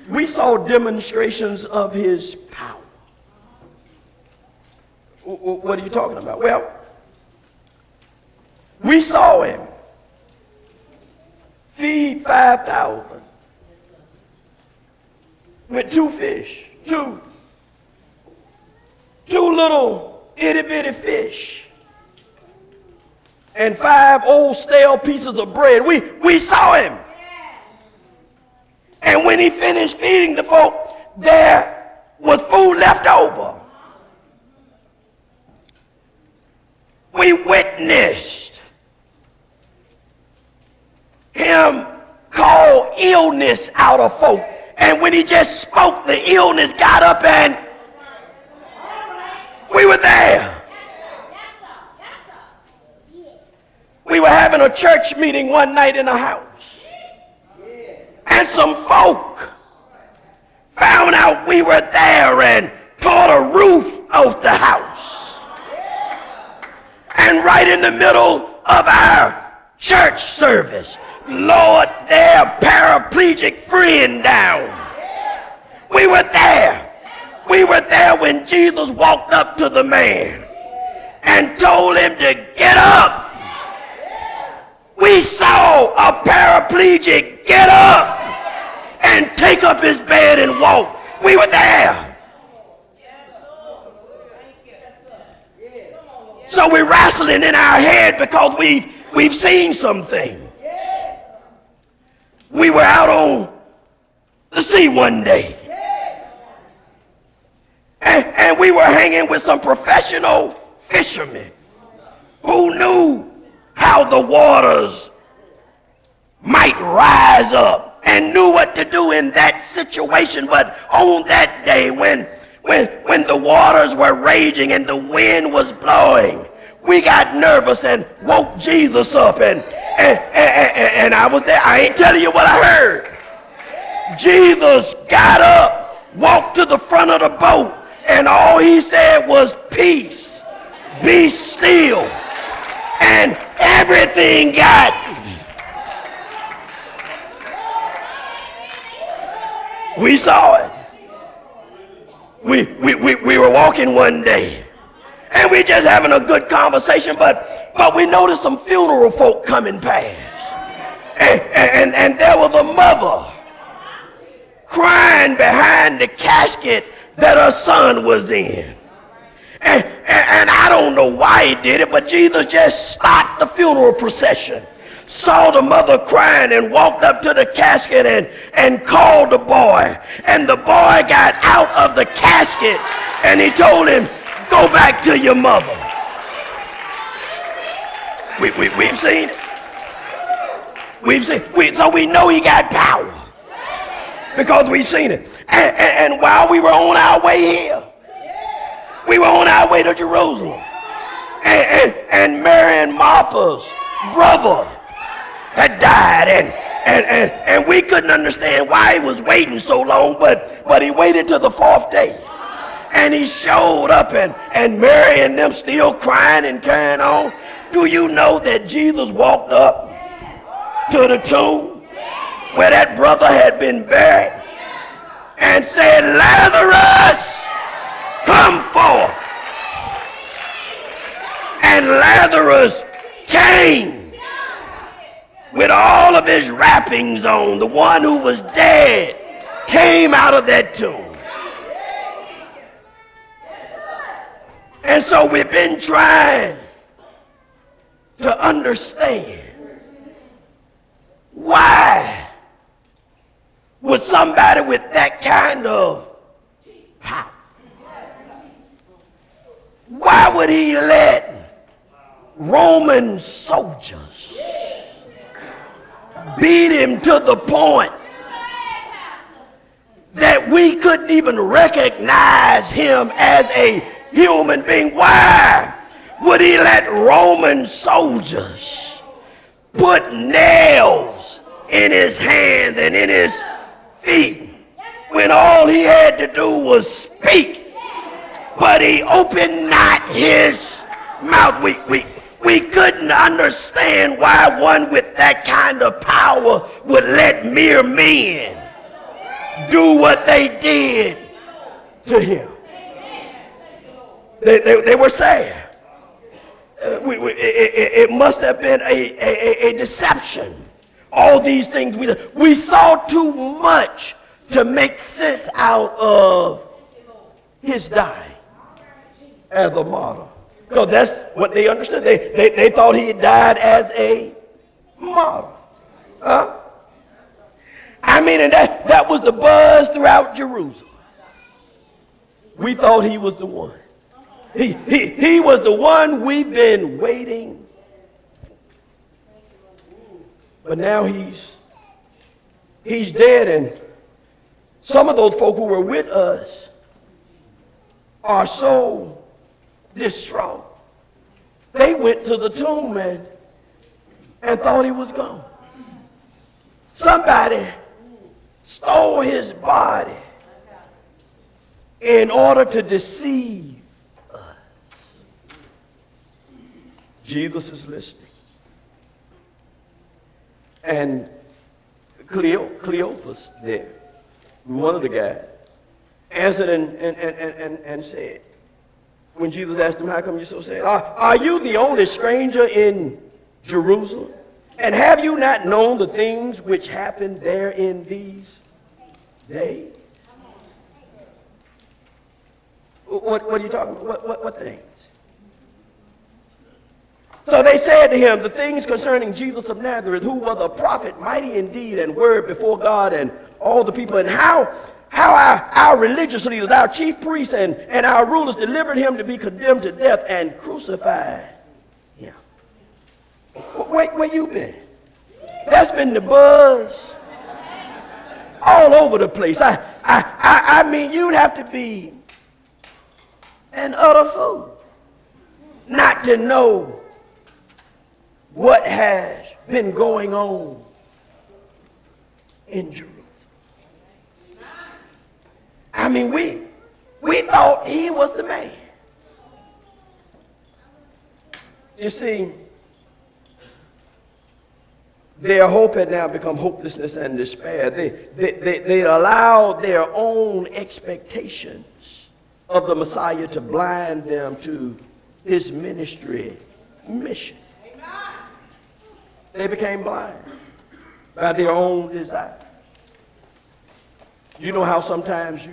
we saw demonstrations of his power. What are you talking about? Well, we saw him feed 5,000 with 2 fish, two little itty-bitty fish, and 5 old stale pieces of bread. We saw him. And when he finished feeding the folk, there was food left over. We witnessed him call illness out of folk. And when he just spoke, the illness got up, and we were there. We were having a church meeting one night in a house, and some folk found out we were there and tore the roof off the house. And right in the middle of our church service, Lord, their paraplegic friend down. We were there. We were there when Jesus walked up to the man and told him to get up. We saw a paraplegic get up and take up his bed and walk. We were there. So we're wrestling in our head because we've seen something. We were out on the sea one day, and we were hanging with some professional fishermen who knew how the waters might rise up and knew what to do in that situation. But on that day when the waters were raging and the wind was blowing, we got nervous and woke Jesus up, and I was there. I ain't telling you what I heard. Jesus got up, walked to the front of the boat, and all he said was, "Peace, be still." And everything got... We saw it. We were walking one day, and we just having a good conversation, but we noticed some funeral folk coming past. And there was a mother crying behind the casket that her son was in. And I don't know why he did it, but Jesus just stopped the funeral procession, saw the mother crying, and walked up to the casket and called the boy. And the boy got out of the casket, and he told him, "Go back to your mother." We've seen it. So we know he got power because we've seen it. And while we were on our way here, we were on our way to Jerusalem, and Mary and Martha's brother had died, and we couldn't understand why he was waiting so long, but he waited till the 4th day, and he showed up, and Mary and them still crying and carrying on. Do you know that Jesus walked up to the tomb where that brother had been buried and said, "Lazarus, come forth." And Lazarus came with all of his wrappings on. The one who was dead came out of that tomb. And so we've been trying to understand, why would somebody with that kind of power, why would he let Roman soldiers beat him to the point that we couldn't even recognize him as a human being? Why would he let Roman soldiers put nails in his hands and in his feet when all he had to do was speak, but he opened not his mouth? We couldn't understand why one with that kind of power would let mere men do what they did to him. They were sad. It must have been a deception. All these things we saw too much to make sense out of his dying as a martyr. Because that's what they understood. They thought he had died as a martyr. Huh? I mean, and that was the buzz throughout Jerusalem. We thought he was the one. He was the one we've been waiting for. But now he's dead, and some of those folk who were with us are so distraught. They went to the tomb and thought he was gone. Somebody stole his body in order to deceive us. Jesus is listening. And Cleopas there, one of the guys, answered and said, when Jesus asked him, how come you're so sad? Are you the only stranger in Jerusalem? And have you not known the things which happened there in these days? What are you talking about? What things? So they said to him, the things concerning Jesus of Nazareth, who was a prophet, mighty in deed and word before God and all the people, and how our religious leaders, our chief priests and our rulers delivered him to be condemned to death and crucified him. Where you been? That's been the buzz all over the place. I mean, you'd have to be an utter fool not to know what has been going on in Jerusalem. I mean, we thought he was the man. You see, their hope had now become hopelessness and despair. They allowed their own expectations of the Messiah to blind them to his ministry mission. They became blind by their own desire. You know how sometimes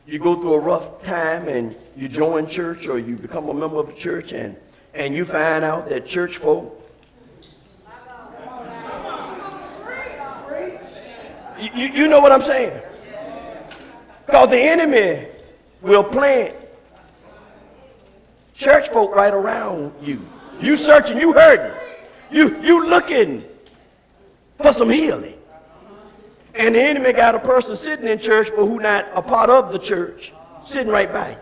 you go through a rough time and you join church or you become a member of the church and you find out that church folk, you know what I'm saying? Because the enemy will plant church folk right around you. You searching, you hurting, you looking for some healing. And the enemy got a person sitting in church but who not a part of the church sitting right by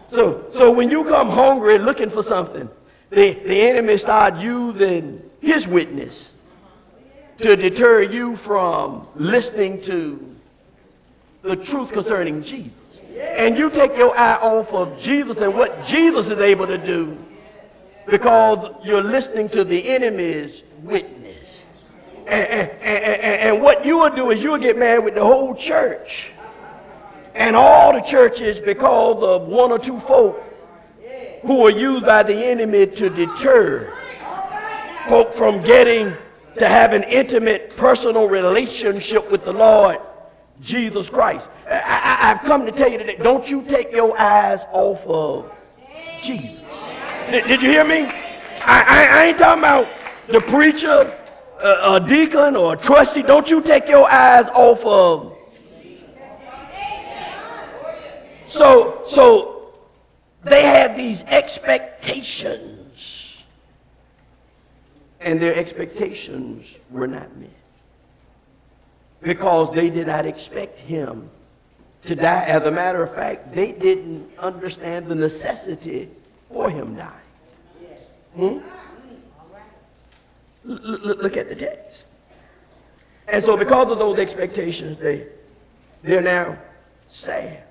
you. So when you come hungry looking for something, the enemy start using his witness to deter you from listening to the truth concerning Jesus. And you take your eye off of Jesus and what Jesus is able to do because you're listening to the enemy's witness. And what you will do is you will get mad with the whole church and all the churches because of one or two folk who are used by the enemy to deter folk from getting to have an intimate personal relationship with the Lord Jesus Christ. I've come to tell you today, don't you take your eyes off of Jesus. Did you hear me? I ain't talking about the preacher, a deacon, or a trustee. Don't you take your eyes off of. So they had these expectations, and their expectations were not met because they did not expect him to die. As a matter of fact, they didn't understand the necessity for him dying. Look at the text. And so because of those expectations, they're now sad.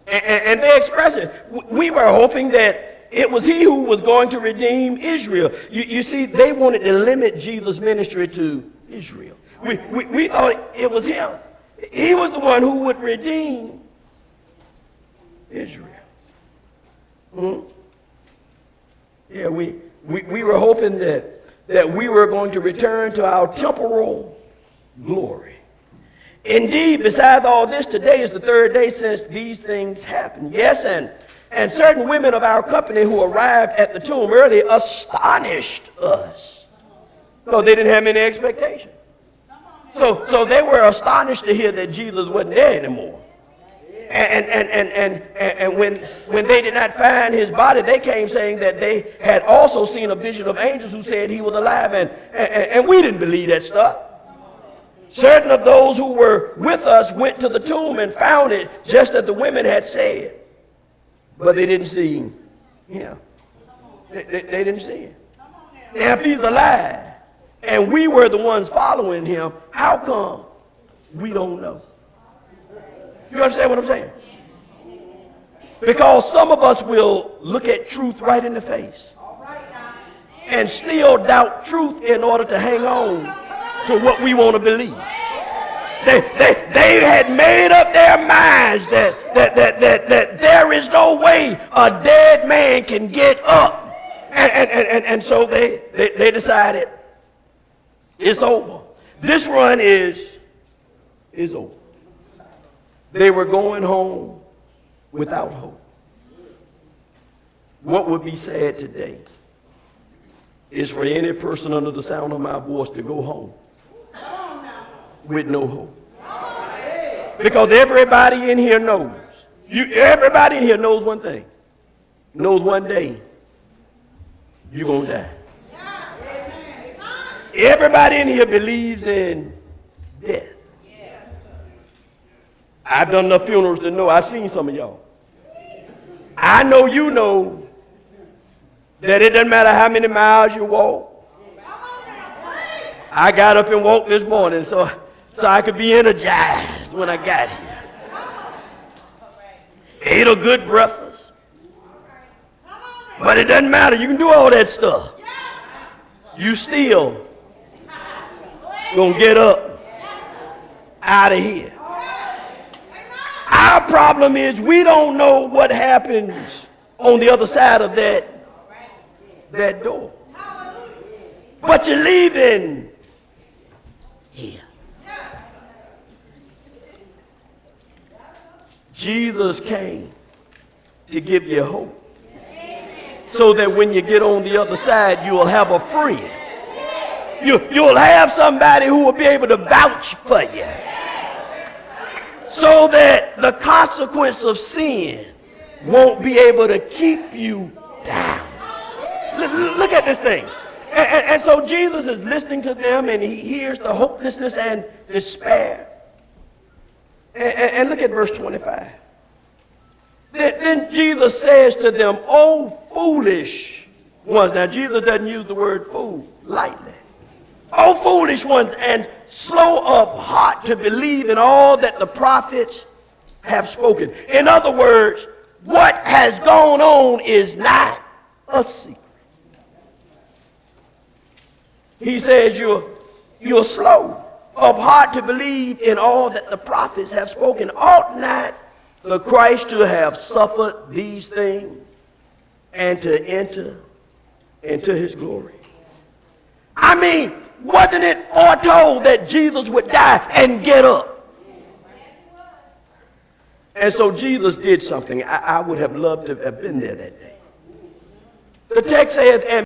And they express it. We were hoping that it was he who was going to redeem Israel. You see, they wanted to limit Jesus' ministry to Israel. We thought it was him. He was the one who would redeem Israel. Yeah, we were hoping that we were going to return to our temporal glory. Indeed, besides all this, today is the third day since these things happened. Yes, and certain women of our company who arrived at the tomb early astonished us. So they didn't have any expectation. So they were astonished to hear that Jesus wasn't there anymore. And when they did not find his body, they came saying that they had also seen a vision of angels who said he was alive, and we didn't believe that stuff. Certain of those who were with us went to the tomb and found it just as the women had said, but they didn't see him. Yeah, they didn't see him. Now, if he's alive and we were the ones following him, how come we don't know? You understand what I'm saying? Because some of us will look at truth right in the face and still doubt truth in order to hang on to what we want to believe. They had made up their minds that there is no way a dead man can get up. And so they decided it's over. This run is over. They were going home without hope. What would be sad today is for any person under the sound of my voice to go home with no hope. Because everybody in here knows. Everybody in here knows one thing. Knows one day you're going to die. Everybody in here believes in death. I've done enough funerals to know. I've seen some of y'all. I know you know that it doesn't matter how many miles you walk. I got up and walked this morning so I could be energized when I got here. Ate a good breakfast. But it doesn't matter. You can do all that stuff. You still gonna get up out of here. Our problem is we don't know what happens on the other side of that door. But you're leaving here. Jesus came to give you hope so that when you get on the other side, you will have a friend. You'll have somebody who will be able to vouch for you, so that the consequence of sin won't be able to keep you down. Look at this thing. And so Jesus is listening to them, and he hears the hopelessness and despair. And look at verse 25. Then Jesus says to them, "Oh, foolish ones." Now, Jesus doesn't use the word fool lightly. "Oh, foolish ones, and slow of heart to believe in all that the prophets have spoken." In other words, what has gone on is not a secret. He says you're slow of heart to believe in all that the prophets have spoken. Ought not the Christ to have suffered these things and to enter into his glory? I mean, wasn't it foretold that Jesus would die and get up? And so Jesus did something. I would have loved to have been there that day. The text says, and